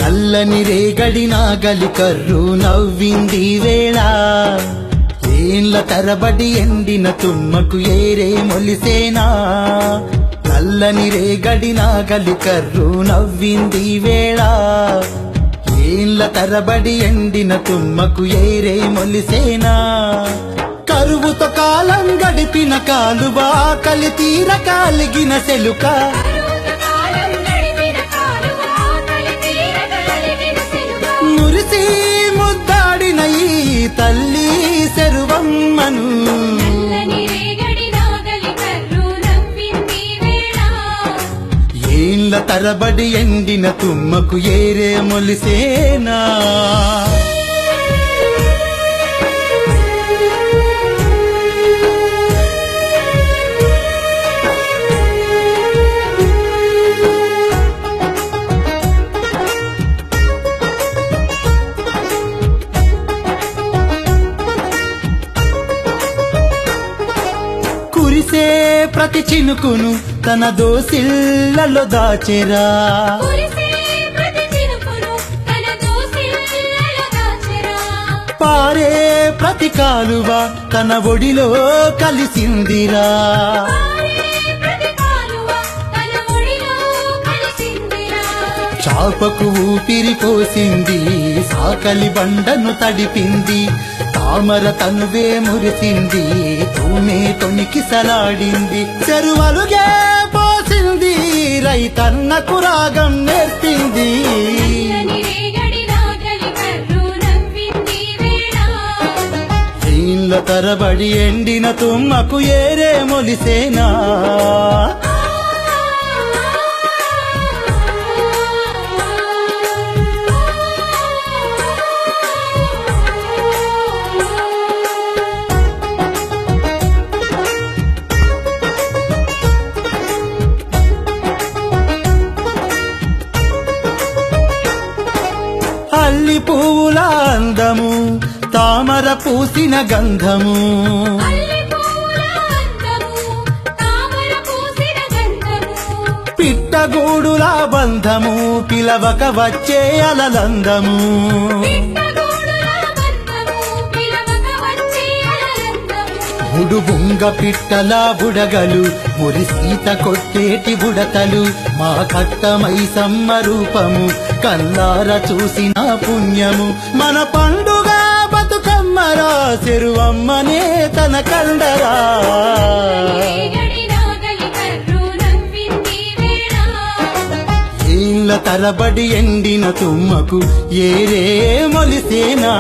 నల్లని రేగడి నాగలి కర్రు నవ్వింది వేళ ఏళ్ళ తరబడి ఎండిన తుమ్మకు ఏరే మొలిసేనా నల్లని రేగడి నాగలి కర్రు నవ్వింది వేళ ఏళ్ళ తరబడి ఎండిన తుమ్మకు ఏరే మొలిసేనా కరువుతో కాలం గడిపిన కాలువ ఆకలి తీర కాలిగిన సెలుక మురిసి ముద్దాడిన ఈ తల్లి శరువమ్మను ఏళ్ళ తరబడి ఎండిన తుమ్మకు ఏరే మొలిసేనా కురిసే ప్రతి చినుకును తన దోసిళ్లలో దాచెరా పారే ప్రతి కాలువ తన ఒడిలో కలిసిందిరా చాపకు ఊపిరి పోసింది సాకలి బండను తడిపింది తామర తనువే మురిసింది తూమే తొనికి సలాడింది చెరువలుగే పోసింది రైతన్నకు రాగం నేర్పింది ఏళ్ళ తరబడి ఎండిన తుమ్మకు ఏరే మొలిసేనా అల్లి పువ్వుల అందము తామర పూసిన గంధము పిట్టగూడులా బంధము పిలవక వచ్చే అలలందము బుడుబుంగ పిట్టలా బుడగలు మురిసీత కొట్టేటి బుడతలు మా కట్టమై సమ్మ రూపము కల్లార చూసిన పుణ్యము మన పండుగ బతుకమ్మరా చెరువమ్మనే తన కండరా ఏళ్ళ తరబడి ఎండిన తుమ్మకు ఏరే మొలిసేనా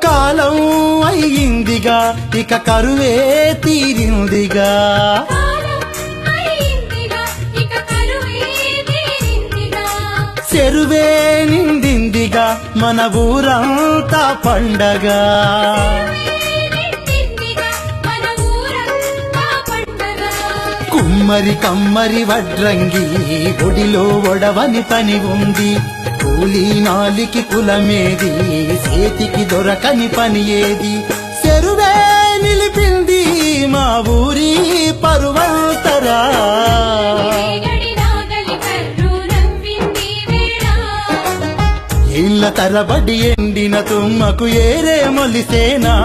కాలం అయ్యిందిగా ఇక కరువే తీరిందిగా చెరువే నిండిందిగా మన ఊరంతా పండగా కుమ్మరి కమ్మరి వడ్రంగి ఒడిలో ఒడవని పని ఉంది కూలీ నాలికి కులమేది చేతికి దొరకని పని ఏది చెరువే నిలిపింది మా ఊరి పరువంతరా ఏళ్ళ తరబడి ఎండిన తుమ్మకు ఏరే మొలిసేనా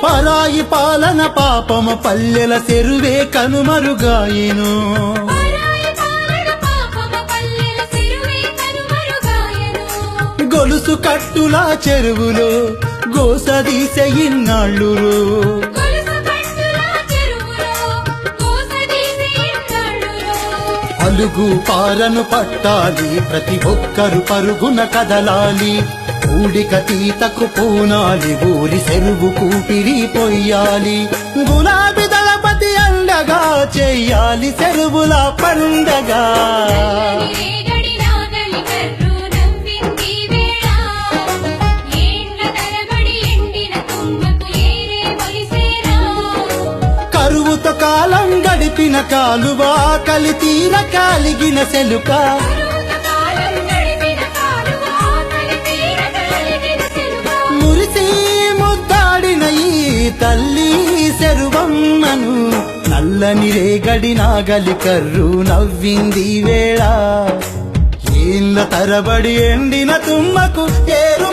పరాయి పాలన పాపము పల్లెల చెరువే కనుమరుగాయెను గొలుసు కట్టులా చెరువులో గోసదీసే ఇన్నాళ్ళురు అలుగు పారను పట్టాలి ప్రతి ఒక్కరు పరుగున కదలాలి ఊడిక తీతకు పూనాలి ఊరి చెరువు కూపిరి పొయ్యాలి గులాబీ దళపతి అండగా చెయ్యాలి చెరువుల పండగా రేగడి నాగలి కర్రు నవ్వింది వేళ ఏండ్ల తరబడి ఎండిన తుమ్మకు ఏరే మొలిసేరా కరువుతో కాలం గడిపిన కాలువ కలి తీర కాలిగిన సెలుక కాలం గడిపిన కాలువ కలితీర కలిగిన చెరువ మురిసి ముద్దాడిన ఈ తల్లి చెరువమ్మను నల్లని రేగడి నాగలి కర్రు నవ్వింది వేళ ఏళ్ళ తరబడి ఎండిన తుమ్మకు ఏరు